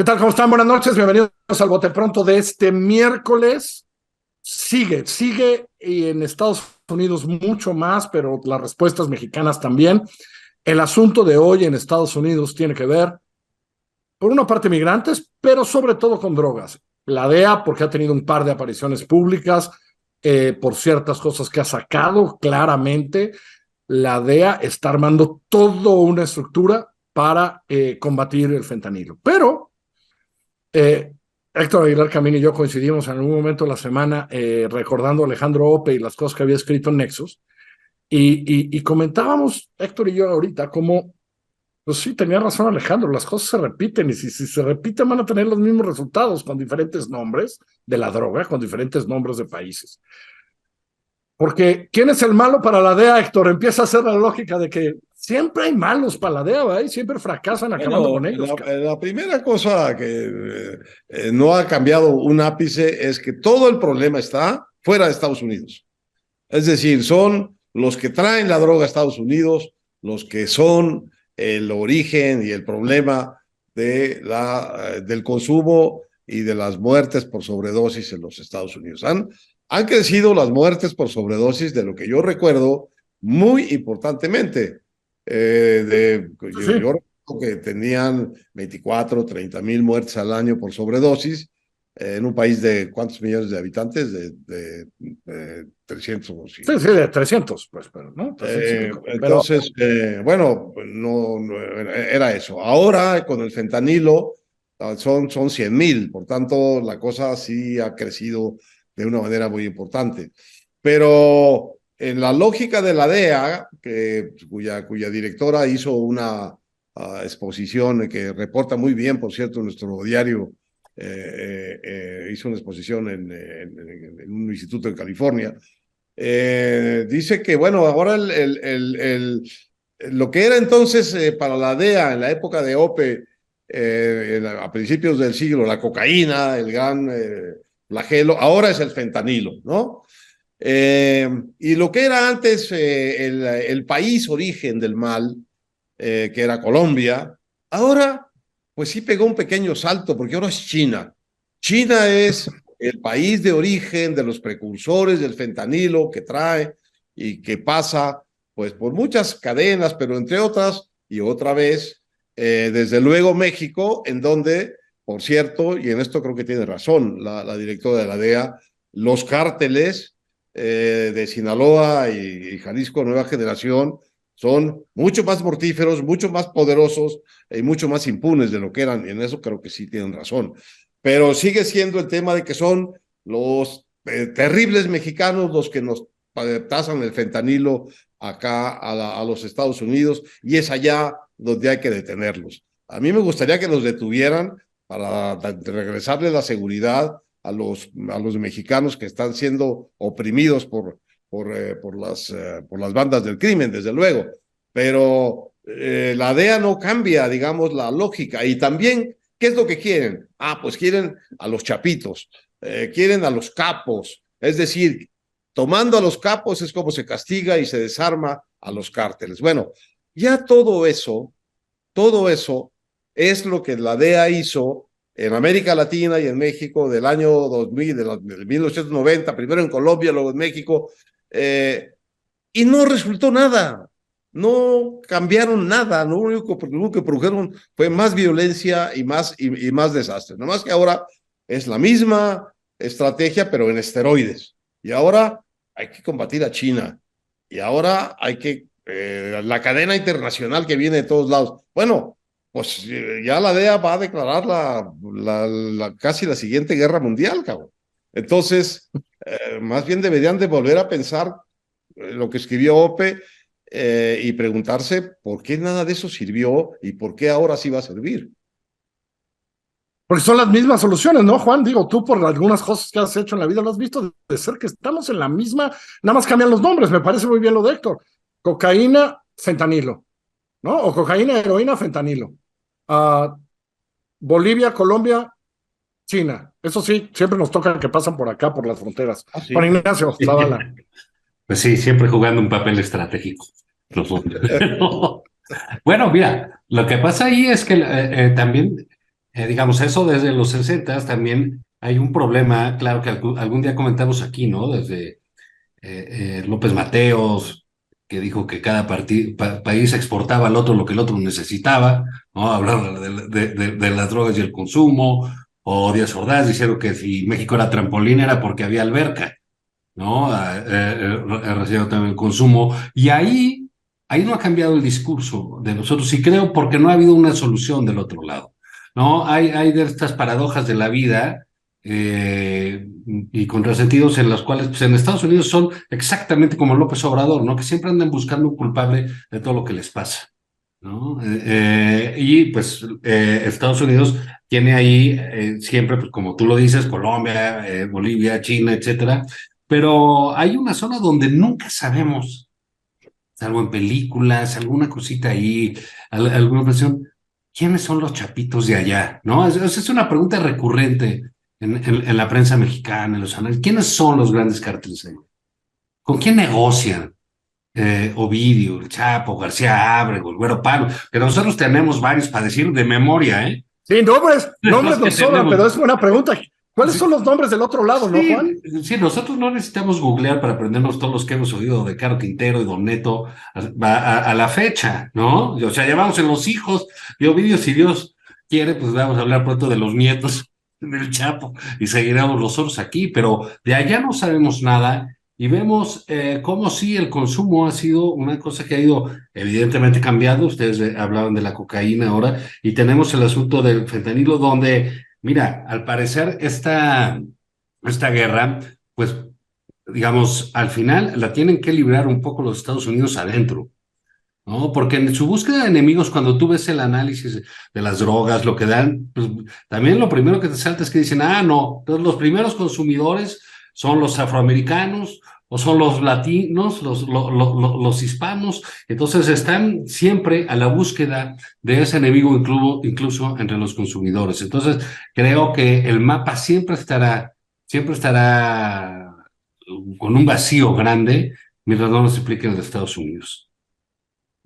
¿Qué tal? ¿Cómo están? Buenas noches, bienvenidos al Bote Pronto de este miércoles. Sigue y en Estados Unidos mucho más, pero las respuestas mexicanas también. El asunto de hoy en Estados Unidos tiene que ver, por una parte, migrantes, pero sobre todo con drogas. La DEA, porque ha tenido un par de apariciones públicas por ciertas cosas que ha sacado claramente. La DEA está armando toda una estructura para combatir el fentanilo. Pero eh, Héctor Aguilar Camín y yo coincidimos en algún momento de la semana recordando a Alejandro Ope y las cosas que había escrito en Nexos. Y comentábamos, Héctor y yo ahorita, como, pues sí, tenía razón Alejandro, las cosas se repiten y si se repiten van a tener los mismos resultados con diferentes nombres de la droga, con diferentes nombres de países. Porque ¿quién es el malo para la DEA, Héctor? Empieza a ser la lógica de que siempre hay malos para la DEA, ¿verdad? Y siempre fracasan acabando con ellos. La primera cosa que no ha cambiado un ápice es que todo el problema está fuera de Estados Unidos. Es decir, son los que traen la droga a Estados Unidos, los que son el origen y el problema del consumo y de las muertes por sobredosis en los Estados Unidos. Han crecido las muertes por sobredosis, de lo que yo recuerdo, muy importantemente. Sí. Yo recuerdo que tenían 24, 30 mil muertes al año por sobredosis, en un país de ¿cuántos millones de habitantes? De 300. Sí, de 300, pues, pero, ¿no? 300 entonces, bueno, no, era eso. Ahora, con el fentanilo, son 100,000, por tanto, la cosa sí ha crecido de una manera muy importante. Pero en la lógica de la DEA, cuya directora hizo una exposición que reporta muy bien, por cierto, nuestro diario hizo una exposición en un instituto en California. Dice que, bueno, ahora lo que era entonces para la DEA en la época de Ope, a principios del siglo, la cocaína, el gran flagelo, ahora es el fentanilo, ¿no? Y lo que era antes el país origen del mal, que era Colombia, ahora pues sí pegó un pequeño salto, porque ahora es China. China es el país de origen de los precursores del fentanilo que trae y que pasa pues por muchas cadenas, pero entre otras, y otra vez, desde luego México, en donde, por cierto, y en esto creo que tiene razón la directora de la DEA, los cárteles de Sinaloa y Jalisco Nueva Generación son mucho más mortíferos, mucho más poderosos y mucho más impunes de lo que eran. En eso creo que sí tienen razón. Pero sigue siendo el tema de que son los terribles mexicanos los que nos tasan el fentanilo acá a los Estados Unidos, y es allá donde hay que detenerlos. A mí me gustaría que los detuvieran para regresarle la seguridad a los mexicanos que están siendo oprimidos por las bandas del crimen, desde luego. Pero la DEA no cambia, digamos, la lógica. Y también, ¿qué es lo que quieren? Pues quieren a los chapitos, quieren a los capos. Es decir, tomando a los capos es como se castiga y se desarma a los cárteles. Bueno, ya todo eso es lo que la DEA hizo en América Latina y en México del año 2000, de 1990, primero en Colombia, luego en México, y no resultó nada, no cambiaron nada, lo único que produjeron fue más violencia y más desastre. Nomás que ahora es la misma estrategia, pero en esteroides. Y ahora hay que combatir a China. Y ahora hay que, la cadena internacional que viene de todos lados. Bueno, pues ya la DEA va a declarar casi la siguiente guerra mundial, cabrón. Entonces, más bien deberían de volver a pensar lo que escribió Ope y preguntarse por qué nada de eso sirvió y por qué ahora sí va a servir. Porque son las mismas soluciones, ¿no, Juan? Digo, tú por algunas cosas que has hecho en la vida lo has visto de ser que estamos en la misma, nada más cambian los nombres, me parece muy bien lo de Héctor. Cocaína, fentanilo, ¿no? O cocaína, heroína, fentanilo. Bolivia, Colombia, China. Eso sí, siempre nos tocan que pasan por acá, por las fronteras. Sí. Juan Ignacio, la bala. Pues sí, siempre jugando un papel estratégico profundo. Bueno, mira, lo que pasa ahí es que también digamos, eso desde los 60 también hay un problema, claro que algún día comentamos aquí, ¿no? Desde López Mateos, que dijo que cada país exportaba al otro lo que el otro necesitaba, ¿no? Hablar de las drogas y el consumo, o Díaz Ordaz diciendo que si México era trampolín era porque había alberca, ¿no? Recibido también el consumo. Y ahí no ha cambiado el discurso de nosotros, y creo porque no ha habido una solución del otro lado, ¿no? Hay de estas paradojas de la vida y contrasentidos en los cuales pues, en Estados Unidos son exactamente como López Obrador, ¿no? Que siempre andan buscando un culpable de todo lo que les pasa, ¿no? Y pues Estados Unidos tiene ahí siempre, pues como tú lo dices, Colombia, Bolivia, China, etcétera, pero hay una zona donde nunca sabemos, salvo en películas, alguna cosita ahí, alguna versión, ¿quiénes son los chapitos de allá? ¿No? Es una pregunta recurrente en la prensa mexicana, en los análisis. ¿Quiénes son los grandes cárteles ahí? ¿Con quién negocian? Ovidio, el Chapo, García Ábrego, el Güero Palo, que nosotros tenemos varios para decir de memoria, ¿eh? Sí, nombres, Los nombres que nos sobran, tenemos. pero es buena pregunta. ¿Cuáles son los nombres del otro lado, no, Sí, Juan? sí, nosotros no necesitamos googlear para aprendernos todos los que hemos oído de Caro Quintero y Don Neto a la fecha, ¿no? O sea, llevamos en los hijos de Ovidio, si Dios quiere, pues vamos a hablar pronto de los nietos del Chapo y seguiremos nosotros aquí, pero de allá no sabemos nada y vemos cómo sí el consumo ha sido una cosa que ha ido evidentemente cambiando. Ustedes hablaban de la cocaína ahora y tenemos el asunto del fentanilo donde, mira, al parecer esta guerra, pues, digamos, al final la tienen que librar un poco los Estados Unidos adentro, ¿no? Porque en su búsqueda de enemigos, cuando tú ves el análisis de las drogas, lo que dan, pues, también lo primero que te salta es que dicen, no, entonces los primeros consumidores son los afroamericanos o son los latinos, los hispanos, entonces están siempre a la búsqueda de ese enemigo, incluso entre los consumidores. Entonces, creo que el mapa siempre estará con un vacío grande mientras no nos expliquen de Estados Unidos.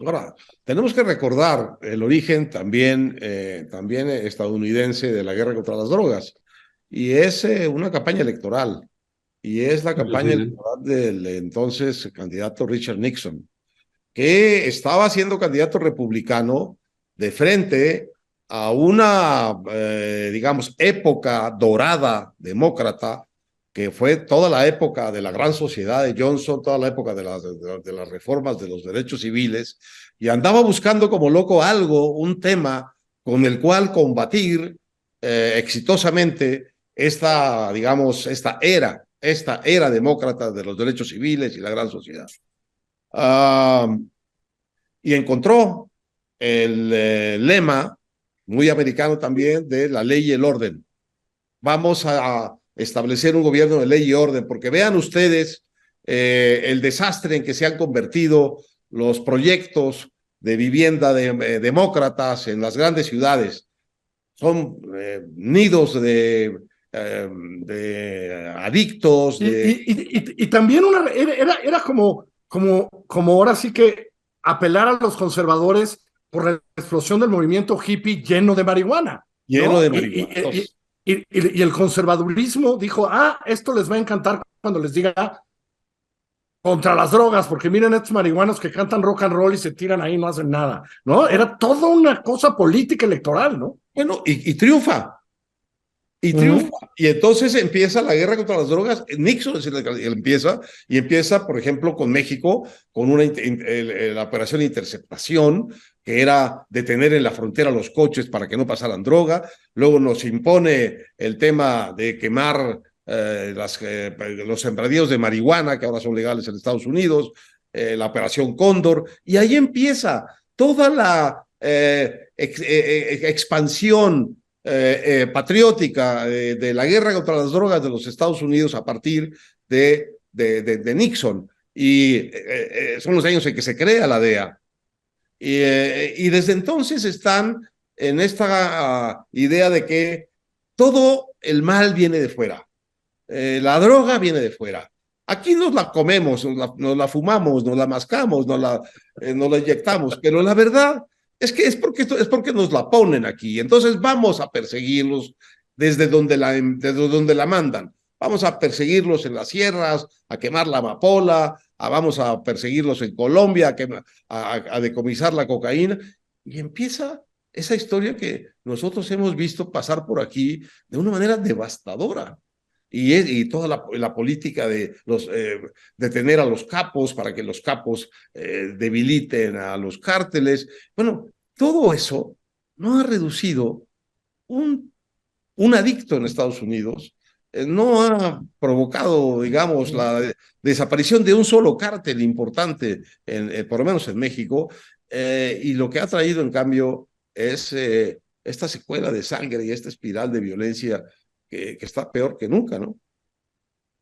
Ahora, tenemos que recordar el origen también estadounidense de la guerra contra las drogas, y es una campaña electoral, y es la campaña electoral del entonces candidato Richard Nixon, que estaba siendo candidato republicano de frente a una, digamos, época dorada demócrata, que fue toda la época de la gran sociedad de Johnson, toda la época de las reformas de los derechos civiles, y andaba buscando como loco un tema con el cual combatir exitosamente digamos, esta era demócrata de los derechos civiles y la gran sociedad. Y encontró el lema muy americano también de la ley y el orden. Vamos a establecer un gobierno de ley y orden, porque vean ustedes el desastre en que se han convertido los proyectos de vivienda demócratas en las grandes ciudades. Son nidos de adictos. Y también era como ahora sí que apelar a los conservadores por la explosión del movimiento hippie lleno de marihuana. Lleno ¿no? de marihuana. Y el conservadurismo dijo, esto les va a encantar cuando les diga contra las drogas, porque miren estos marihuanos que cantan rock and roll y se tiran ahí y no hacen nada, ¿no? Era toda una cosa política electoral, ¿no? Bueno, y triunfa. Y triunfa. Y entonces empieza la guerra contra las drogas. Nixon empieza, por ejemplo, con México, con la operación de interceptación, que era detener en la frontera los coches para que no pasaran droga. Luego nos impone el tema de quemar los sembradíos de marihuana, que ahora son legales en Estados Unidos, la operación Cóndor. Y ahí empieza toda la expansión patriótica de la guerra contra las drogas de los Estados Unidos a partir de Nixon. Y son los años en que se crea la DEA. Y desde entonces están en esta idea de que todo el mal viene de fuera. La droga viene de fuera. Aquí nos la comemos, nos la fumamos, nos la mascamos, nos la inyectamos, pero la verdad Es porque nos la ponen aquí. Entonces vamos a perseguirlos desde donde la mandan. Vamos a perseguirlos en las sierras, a quemar la amapola, vamos a perseguirlos en Colombia, a decomisar la cocaína. Y empieza esa historia que nosotros hemos visto pasar por aquí de una manera devastadora. Y toda la política de detener a los capos para que los capos debiliten a los cárteles. Bueno, todo eso no ha reducido un adicto en Estados Unidos, no ha provocado, digamos, la desaparición de un solo cártel importante, por lo menos en México, y lo que ha traído, en cambio, es esta secuela de sangre y esta espiral de violencia que está peor que nunca, ¿no?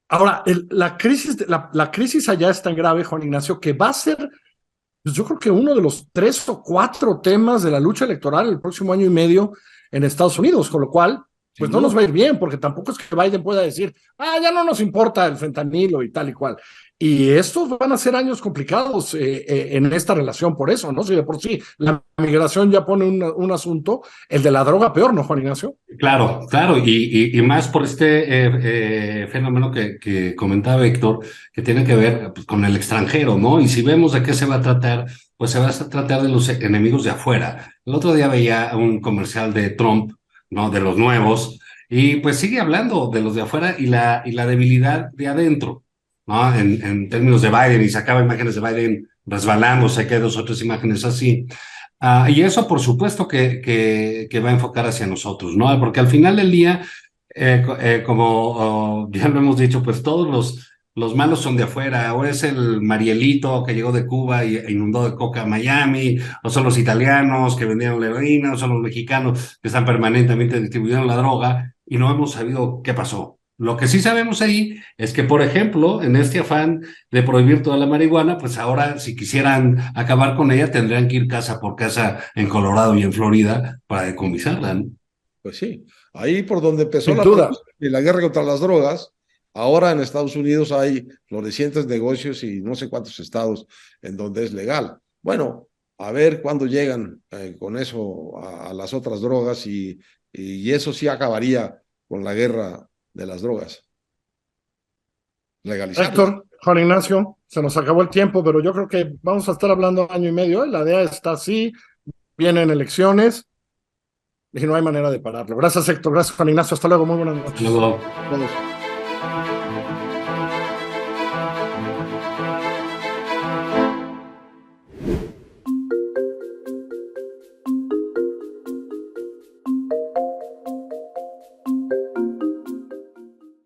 Ahora, la crisis allá es tan grave, Juan Ignacio, que va a ser, pues yo creo que uno de los 3 o 4 temas de la lucha electoral el próximo año y medio en Estados Unidos, con lo cual, pues no nos va a ir bien, porque tampoco es que Biden pueda decir, ya no nos importa el fentanilo y tal y cual. Y estos van a ser años complicados en esta relación por eso, ¿no? Si de por sí la migración ya pone un asunto, el de la droga peor, ¿no, Juan Ignacio? Claro, claro, y más por este fenómeno que comentaba Héctor, que tiene que ver pues, con el extranjero, ¿no? Y si vemos de qué se va a tratar, pues se va a tratar de los enemigos de afuera. El otro día veía un comercial de Trump, ¿no? De los nuevos, y pues sigue hablando de los de afuera y la debilidad de adentro, ¿no? En términos de Biden, y sacaba imágenes de Biden resbalándose, que hay 2 o 3 imágenes así. Y eso, por supuesto, que va a enfocar hacia nosotros, ¿no? Porque al final del día, como ya lo hemos dicho, pues todos los malos son de afuera, o es el Marielito que llegó de Cuba e inundó de coca a Miami, o son los italianos que vendieron la heroína, o son los mexicanos que están permanentemente distribuyendo la droga, y no hemos sabido qué pasó. Lo que sí sabemos ahí es que, por ejemplo, en este afán de prohibir toda la marihuana, pues ahora si quisieran acabar con ella tendrían que ir casa por casa en Colorado y en Florida para decomisarla, ¿no? Pues sí, ahí por donde empezó Sin duda. la guerra contra las drogas, ahora en Estados Unidos hay florecientes negocios y no sé cuántos estados en donde es legal. Bueno, a ver cuándo llegan con eso a las otras drogas y eso sí acabaría con la guerra de las drogas. Legalizarlas. Héctor, Juan Ignacio, se nos acabó el tiempo, pero yo creo que vamos a estar hablando año y medio. La DEA está así, vienen elecciones y no hay manera de pararlo. Gracias, Héctor. Gracias, Juan Ignacio. Hasta luego. Muy buenas noches. Luego, Todos.